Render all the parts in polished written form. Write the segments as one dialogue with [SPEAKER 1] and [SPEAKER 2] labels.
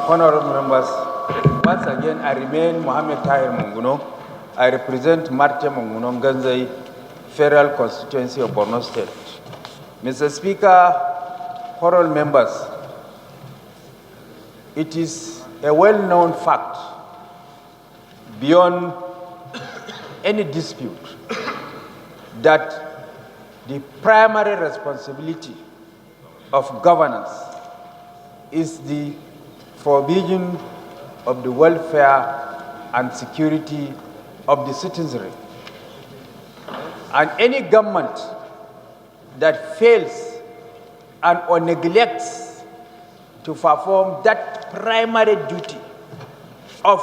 [SPEAKER 1] Honorable members, once again I remain Mohammed Tahir Munguno. I represent Marte Munguno Ganzai Federal Constituency of Borno State. Mr. Speaker, honorable members, it is a well-known fact beyond any dispute that the primary responsibility of governance is the provision of the welfare and security of the citizenry. And any government that fails and or neglects to perform that primary duty of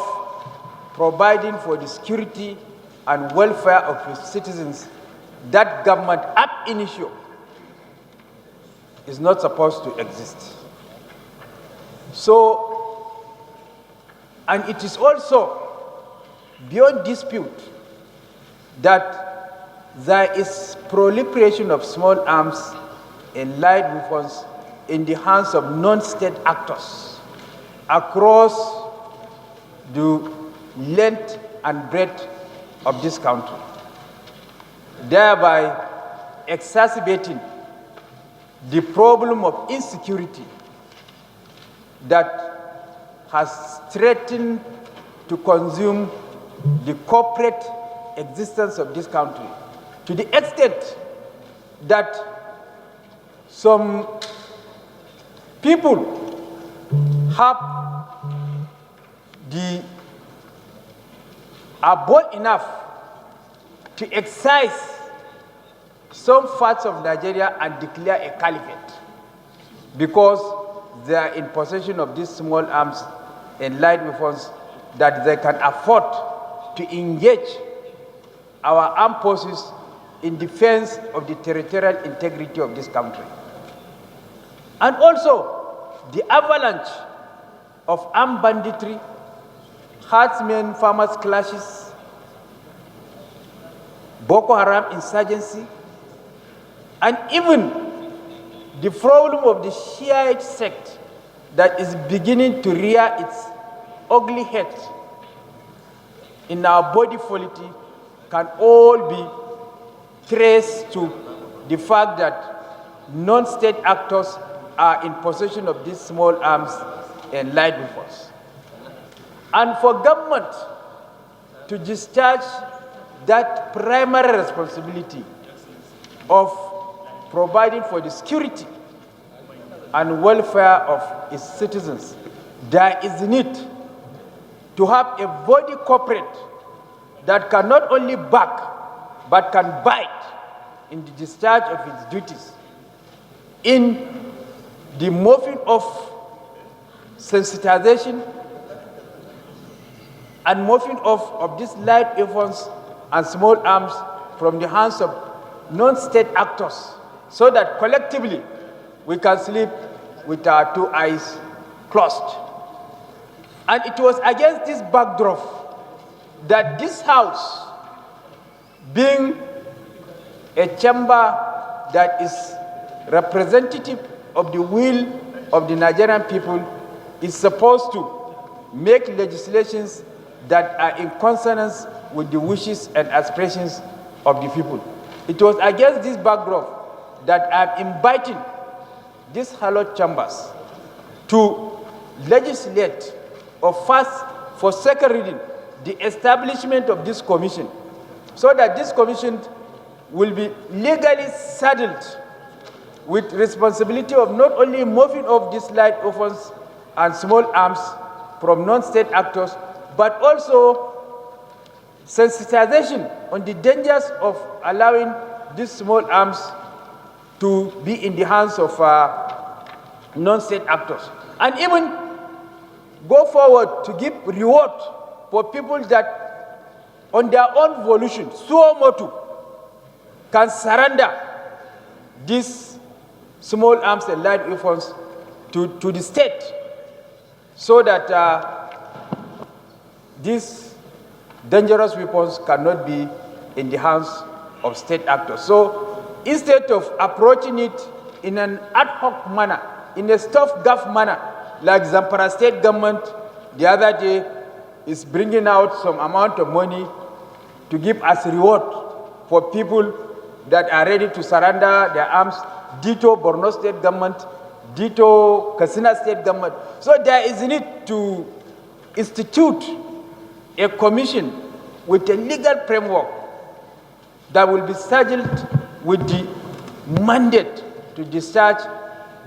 [SPEAKER 1] providing for the security and welfare of its citizens, that government ab initio is not supposed to exist. So, and it is also beyond dispute that there is proliferation of small arms and light weapons in the hands of non-state actors across the length and breadth of this country, thereby exacerbating the problem of insecurity that has threatened to consume the corporate existence of this country, to the extent that some people are bold enough to excise some parts of Nigeria and declare a caliphate because they are in possession of these small arms and light weapons that they can afford to engage our armed forces in defense of the territorial integrity of this country. And also the avalanche of armed banditry, herdsmen, farmers clashes, Boko Haram insurgency, and even the problem of the Shiite sect that is beginning to rear its ugly head in our body polity can all be traced to the fact that non-state actors are in possession of these small arms and light weapons. And for government to discharge that primary responsibility of providing for the security and welfare of its citizens, there is need to have a body corporate that can not only back but can bite in the discharge of its duties in the moving of sensitization and moving of these light weapons and small arms from the hands of non-state actors, so that collectively we can sleep with our two eyes closed. And it was against this backdrop that this House, being a chamber that is representative of the will of the Nigerian people, is supposed to make legislations that are in consonance with the wishes and aspirations of the people. It was against this backdrop that I'm inviting these hallowed chambers to legislate or first, for second reading, the establishment of this commission, so that this commission will be legally saddled with responsibility of not only moving off these light weapons and small arms from non-state actors, but also sensitization on the dangers of allowing these small arms to be in the hands of non-state actors. And even go forward to give reward for people that on their own volition, suo motu, can surrender these small arms and light weapons to the state, so that these dangerous weapons cannot be in the hands of state actors. So instead of approaching it in an ad hoc manner, in a stopgap manner, like Zamfara state government the other day is bringing out some amount of money to give as reward for people that are ready to surrender their arms. Ditto Borno state government, ditto Katsina state government. So there is a need to institute a commission with a legal framework that will be saddled with the mandate to discharge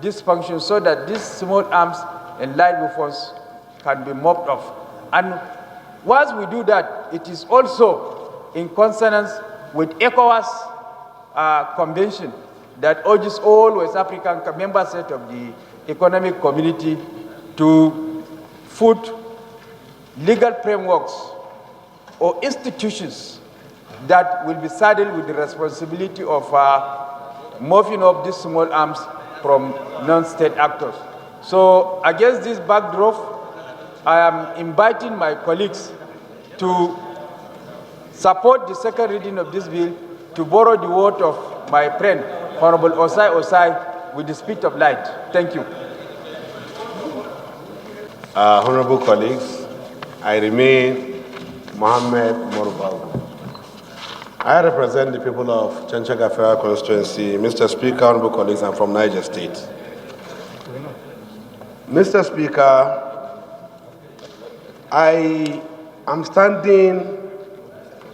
[SPEAKER 1] this function so that these small arms and light weapons can be mopped off. And once we do that, it is also in consonance with ECOWAS convention that urges all West African member states of the economic community to put legal frameworks or institutions that will be saddled with the responsibility of mopping up these small arms from non-state actors. So against this backdrop, I am inviting my colleagues to support the second reading of this bill, to borrow the word of my friend, Honorable Osai Osai, with the speed of light. Thank you.
[SPEAKER 2] Honorable colleagues, I remain Mohammed Morubal. I represent the people of Chanchaga Federal Constituency. Mr. Speaker, honorable colleagues, I'm from Niger State. Mr. Speaker, I am standing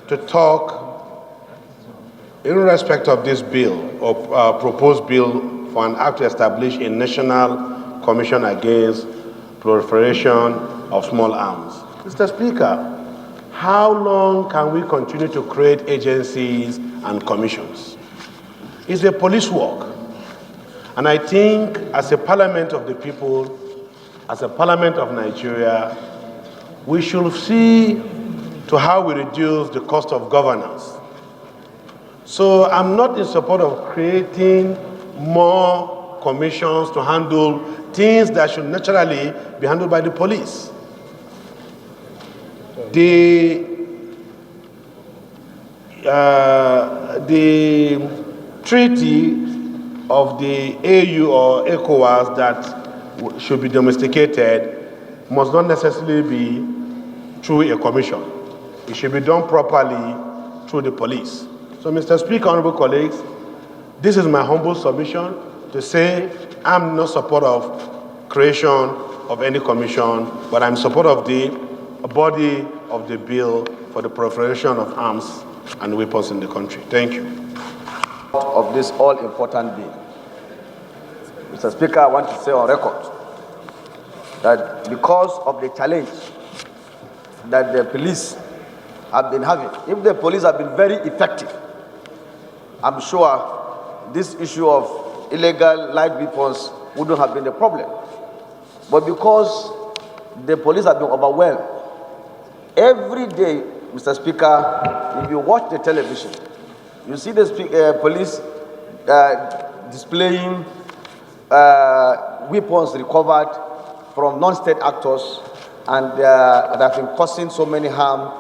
[SPEAKER 2] to talk in respect of this bill, or proposed bill for an act to establish a national commission against proliferation of small arms. Mr. Speaker, how long can we continue to create agencies and commissions? It's a police work. And I think as a parliament of the people, as a parliament of Nigeria, we should see to how we reduce the cost of governance. So I'm not in support of creating more commissions to handle things that should naturally be handled by the police. The treaty of the AU or ECOWAS that should be domesticated must not necessarily be through a commission. It should be done properly through the police. So, Mr. Speaker, honorable colleagues, this is my humble submission to say I'm not support of creation of any commission, but I'm in support of the body of the bill for the proliferation of arms and weapons in the country. Thank you.
[SPEAKER 3] Of this all-important bill. Mr. Speaker, I want to say on record that because of the challenge that the police have been having, if the police have been very effective, I'm sure this issue of illegal light weapons wouldn't have been a problem. But because the police have been overwhelmed, every day, Mr. Speaker, if you watch the television, you see the police displaying weapons recovered from non-state actors and that have been causing so many harm.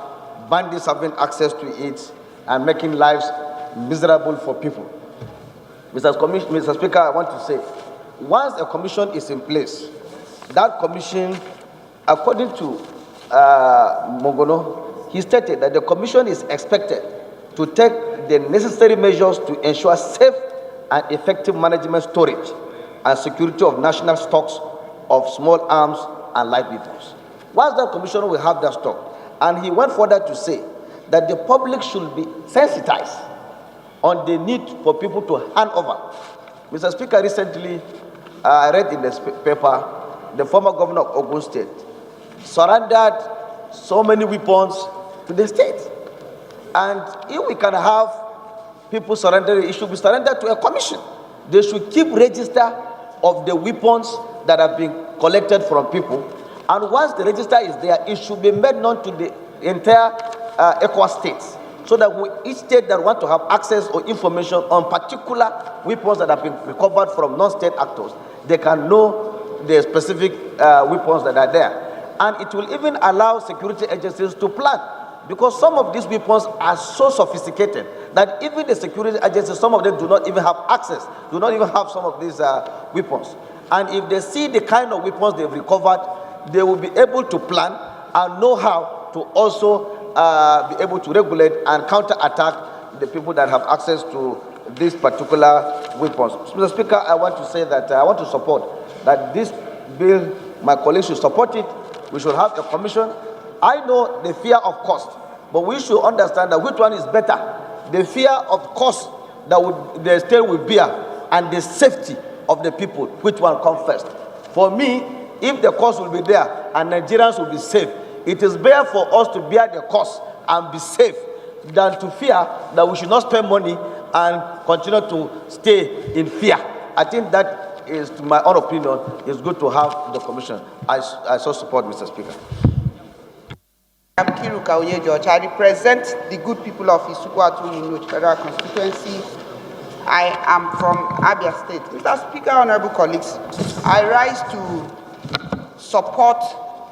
[SPEAKER 3] Bandits having access to it and making lives miserable for people. Mr. Speaker, I want to say, once a commission is in place, that commission, according to Mongono, he stated that the commission is expected to take the necessary measures to ensure safe and effective management, storage, and security of national stocks of small arms and light weapons. Once that commission will have that stock, and he went further to say that the public should be sensitized on the need for people to hand over. Mr. Speaker, recently I read in the paper the former governor of Ogun State surrendered so many weapons to the state. And if we can have people surrender, it should be surrendered to a commission. They should keep register of the weapons that have been collected from people. And once the register is there, it should be made known to the entire ECOWAS states, so that each state that want to have access or information on particular weapons that have been recovered from non-state actors, they can know the specific weapons that are there. And it will even allow security agencies to plan, because some of these weapons are so sophisticated that even the security agencies, some of them do not even have access, do not even have some of these weapons. And if they see the kind of weapons they've recovered, they will be able to plan and know how to also be able to regulate and counter-attack the people that have access to these particular weapons. Mr. Speaker, I want to say that I want to support that this bill, my colleagues should support it. We should have a commission. I know the fear of cost, but we should understand that which one is better. The fear of cost that the state will bear and the safety of the people, which one comes first? For me, if the cost will be there and Nigerians will be safe, it is better for us to bear the cost and be safe than to fear that we should not spend money and continue to stay in fear. I think that is, to my own opinion, is good to have the commission. I so support, Mr. Speaker.
[SPEAKER 4] I'm Kiruka Oye George. I represent the good people of Isukwatu Federal Constituency. I am from Abia State. Mr. Speaker, honorable colleagues, I rise to support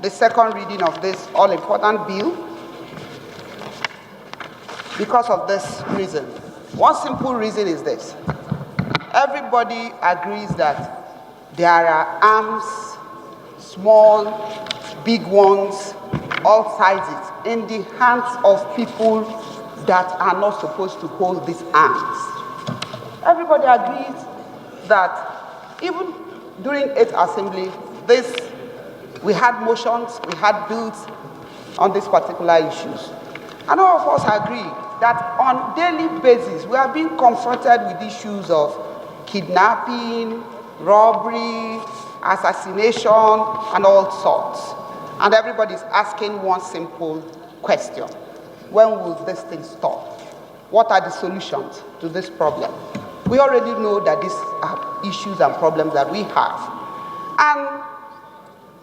[SPEAKER 4] the second reading of this all-important bill because of this reason. One simple reason is this. Everybody agrees that there are arms, small, big ones, all sizes, in the hands of people that are not supposed to hold these arms. Everybody agrees that even during 8th Assembly, we had motions, we had bills on these particular issues. And all of us agree that on daily basis, we are being confronted with issues of kidnapping, robbery, assassination, and all sorts. And everybody is asking one simple question. When will this thing stop? What are the solutions to this problem? We already know that these are issues and problems that we have. And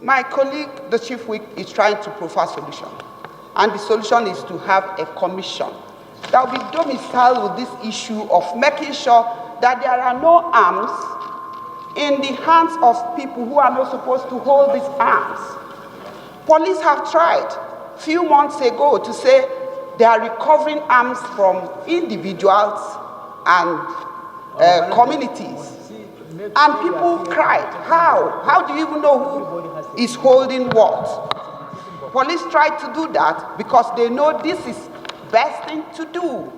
[SPEAKER 4] my colleague, the Chief Whip, is trying to provide a solution. And the solution is to have a commission that will be domiciled with this issue of making sure that there are no arms in the hands of people who are not supposed to hold these arms. Police have tried a few months ago to say they are recovering arms from individuals and communities. And people cried, how? How do you even know who is holding what? Police tried to do that because they know this is best thing to do.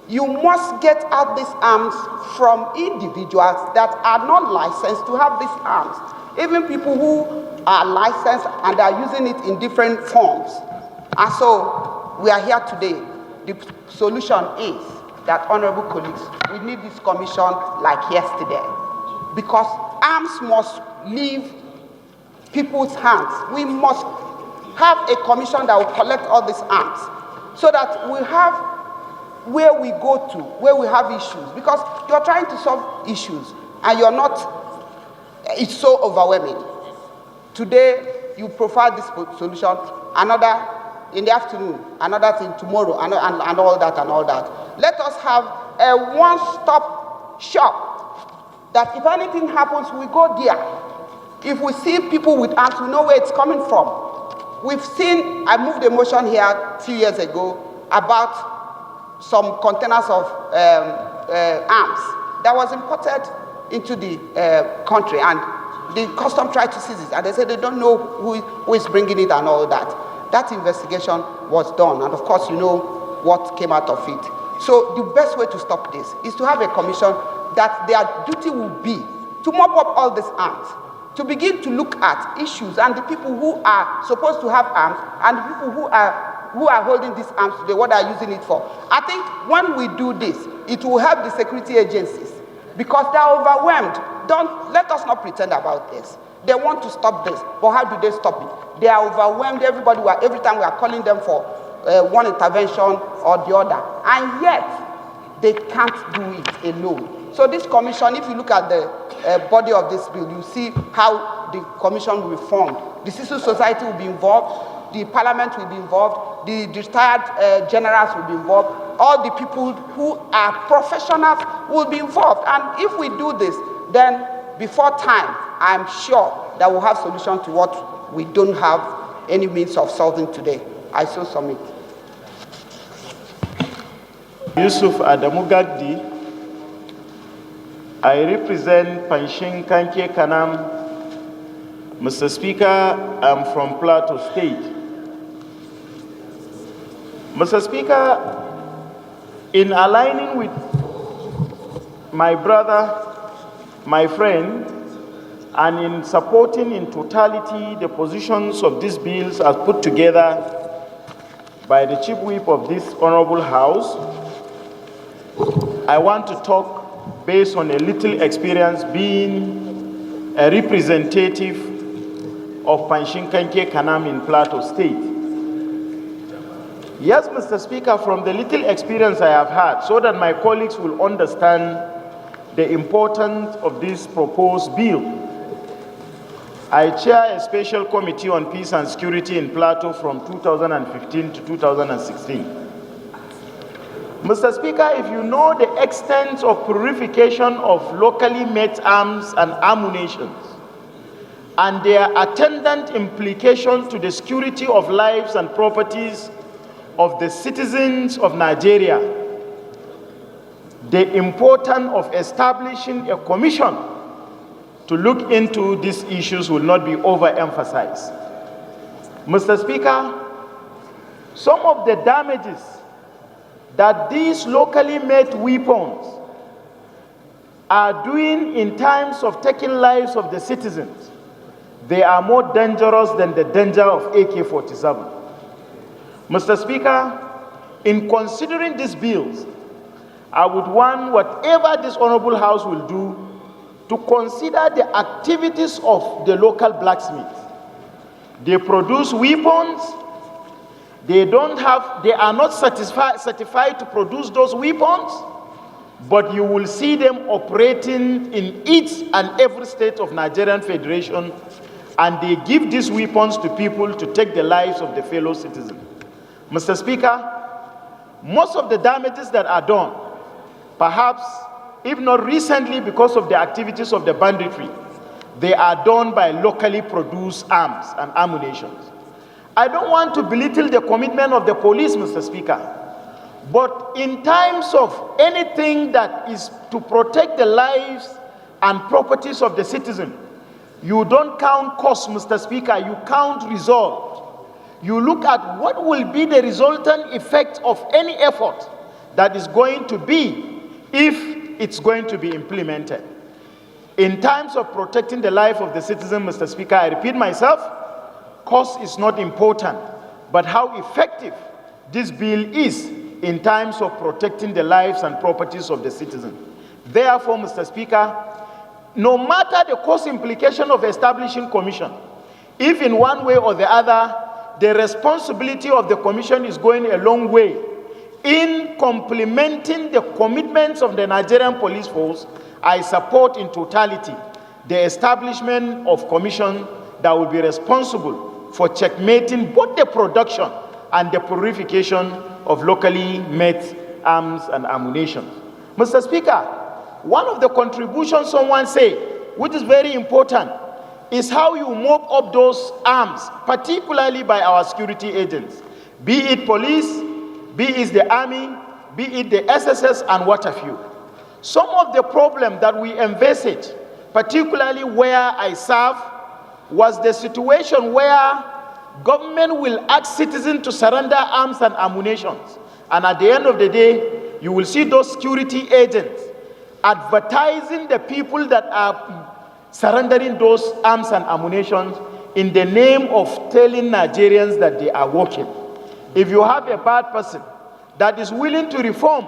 [SPEAKER 4] You must get out these arms from individuals that are not licensed to have these arms. Even people who are licensed and are using it in different forms. And so we are here today. The solution is that, honorable colleagues, we need this commission like yesterday, because arms must leave people's hands. We must have a commission that will collect all these arms so that we have where we go to, where we have issues, because you're trying to solve issues and you're not, it's so overwhelming. Today, you provide this solution, another in the afternoon, another thing tomorrow, and all that and all that. Let us have a one-stop shop that if anything happens, we go there. If we see people with arms, we know where it's coming from. We've seen, I moved a motion here a few years ago about some containers of arms that was imported into the country, and the custom tried to seize it, and they said they don't know who is bringing it and all that. That investigation was done, and of course you know what came out of it. So the best way to stop this is to have a commission that their duty will be to mop up all these arms, to begin to look at issues and the people who are supposed to have arms and the people who are holding these arms today, what are using it for. I think when we do this, it will help the security agencies because they are overwhelmed. Let us not pretend about this. They want to stop this, but how do they stop it? They are overwhelmed. Every time we are calling them for one intervention or the other, and yet they can't do it alone. So this commission, if you look at the body of this bill, you see how the commission will be formed. The civil society will be involved, the parliament will be involved, the retired generals will be involved, all the people who are professionals will be involved. And if we do this, then before time, I'm sure that we'll have solution to what we don't have any means of solving today. I so submit.
[SPEAKER 5] Yusuf Adamu Gagdi, I represent Panshin Kanke Kanam. Mr. Speaker, I'm from Plateau State. Mr. Speaker, in aligning with my brother, my friend, and in supporting in totality the positions of these bills as put together by the Chief Whip of this Honorable House, I want to talk based on a little experience being a representative of Panshinkanke Kanam in Plateau State. Yes, Mr. Speaker, from the little experience I have had, so that my colleagues will understand the importance of this proposed bill, I chair a special committee on peace and security in Plateau from 2015 to 2016. Mr. Speaker, if you know the extent of purification of locally made arms and ammunition and their attendant implication to the security of lives and properties of the citizens of Nigeria, the importance of establishing a commission to look into these issues will not be overemphasized. Mr. Speaker, some of the damages that these locally made weapons are doing in times of taking lives of the citizens, they are more dangerous than the danger of AK-47. Mr. Speaker, in considering these bills, I would want whatever this Honorable House will do to consider the activities of the local blacksmiths. They produce weapons, they are not certified to produce those weapons, but you will see them operating in each and every state of Nigerian Federation, and they give these weapons to people to take the lives of the fellow citizens. Mr. Speaker, most of the damages that are done, perhaps if not recently because of the activities of the banditry, they are done by locally produced arms and ammunition. I don't want to belittle the commitment of the police, Mr. Speaker, but in times of anything that is to protect the lives and properties of the citizen, you don't count cost, Mr. Speaker, you count result. You look at what will be the resultant effect of any effort that is going to be if it's going to be implemented. In times of protecting the life of the citizen, Mr. Speaker, I repeat myself, cost is not important, but how effective this bill is in times of protecting the lives and properties of the citizen. Therefore, Mr. Speaker, no matter the cost implication of establishing commission, if in one way or the other, the responsibility of the commission is going a long way in complementing the commitments of the Nigerian police force, I support in totality the establishment of commission that will be responsible for checkmating both the production and the purification of locally made arms and ammunition. Mr. Speaker, one of the contributions someone said, which is very important, is how you mop up those arms, particularly by our security agents, be it police, be it the army, be it the SSS and what have you. Some of the problem that we envisage, particularly where I serve, was the situation where government will ask citizens to surrender arms and ammunition. And at the end of the day, you will see those security agents advertising the people that are surrendering those arms and ammunition in the name of telling Nigerians that they are working. If you have a bad person that is willing to reform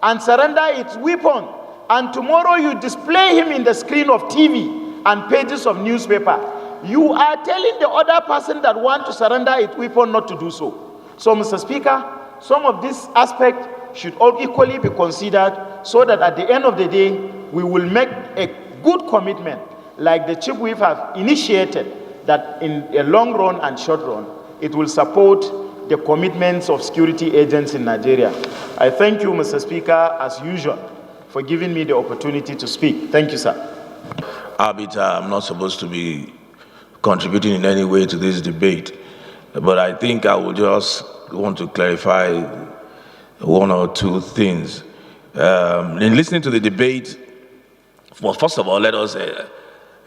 [SPEAKER 5] and surrender its weapon, and tomorrow you display him in the screen of TV and pages of newspaper, you are telling the other person that want to surrender its weapon not to do so. So, Mr. Speaker, some of this aspect should all equally be considered so that at the end of the day, we will make a good commitment like the Chief Whip have initiated, that in a long run and short run, it will support the commitments of security agents in Nigeria. I thank you, Mr. Speaker, as usual, for giving me the opportunity to speak. Thank you, sir.
[SPEAKER 6] Arbiter, I'm not supposed to be contributing in any way to this debate, but I think I will just want to clarify one or two things. In listening to the debate, Well, first of all, let us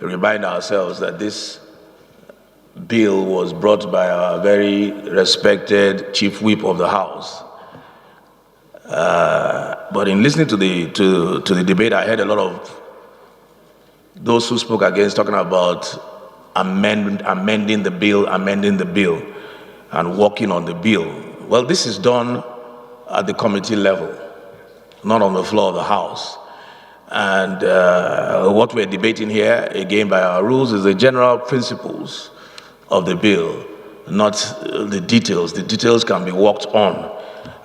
[SPEAKER 6] remind ourselves that this bill was brought by our very respected Chief Whip of the House. But in listening to the debate, I heard a lot of those who spoke against talking about amending the bill, and working on the bill. Well, this is done at the committee level, not on the floor of the House. And what we're debating here, again by our rules, is the general principles of the bill, not the details. The details can be worked on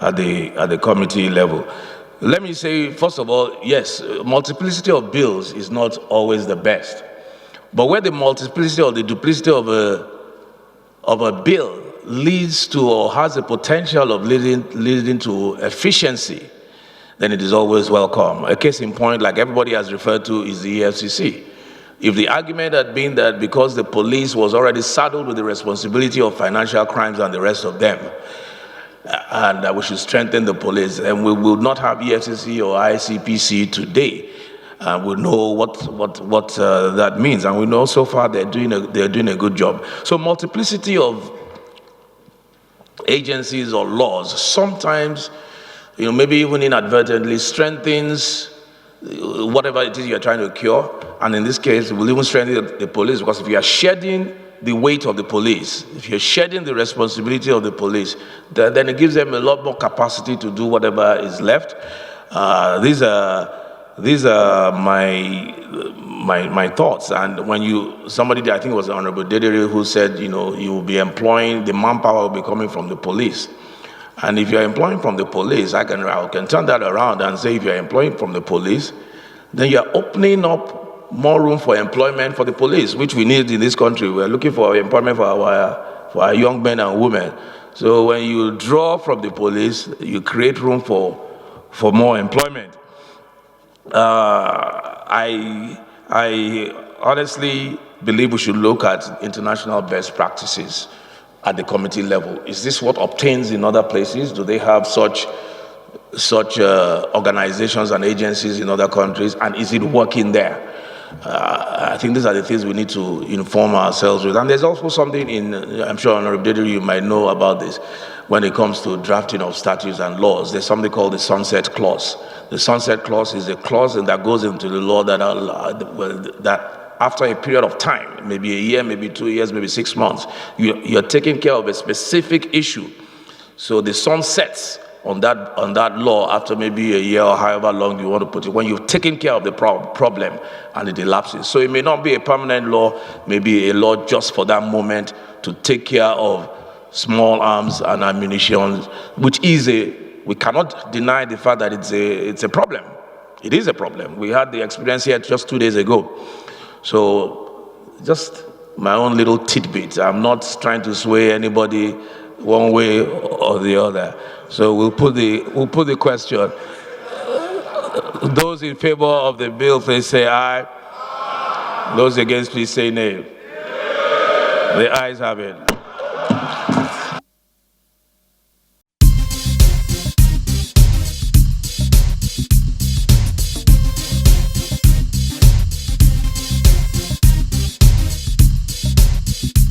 [SPEAKER 6] at the committee level. Let me say, first of all, yes, multiplicity of bills is not always the best. But where the multiplicity or the duplicity of a bill leads to or has the potential of leading to efficiency, then it is always welcome. A case in point, like everybody has referred to, is the EFCC. If the argument had been that because the police was already saddled with the responsibility of financial crimes and the rest of them, and that we should strengthen the police, and we will not have EFCC or ICPC today, and we know what that means, and we know so far they're doing a good job. So multiplicity of agencies or laws sometimes, maybe even inadvertently strengthens whatever it is you're trying to cure, and in this case, it will even strengthen the police, because if you are shedding the weight of the police, if you're shedding the responsibility of the police, then it gives them a lot more capacity to do whatever is left. These are my thoughts. And when somebody, I think it was Honorable Dedere, who said, you will be employing, the manpower will be coming from the police. And if you're employing from the police, I can turn that around and say, if you're employing from the police, then you're opening up more room for employment for the police, which we need in this country. We're looking for employment for our young men and women. So when you draw from the police, you create room for more employment. I honestly believe we should look at international best practices at the committee level. Is this what obtains in other places? Do they have such organizations and agencies in other countries? And is it working there? I think these are the things we need to inform ourselves with. And there's also something I'm sure Honorable Dedere, you might know about this, when it comes to drafting of statutes and laws. There's something called the sunset clause. The sunset clause is a clause that goes into the law that after a period of time, maybe a year, maybe 2 years, maybe 6 months, you're taking care of a specific issue. So the sun sets on that law after maybe a year or however long you want to put it, when you've taken care of the problem and it elapses. So it may not be a permanent law, maybe a law just for that moment to take care of small arms and ammunition, which is we cannot deny the fact that it's a problem. It is a problem. We had the experience here just 2 days ago. So just my own little tidbit. I'm not trying to sway anybody one way or the other. So we'll put the question. Those in favor of the bill, please say aye. Those against, please say nay. The ayes have it.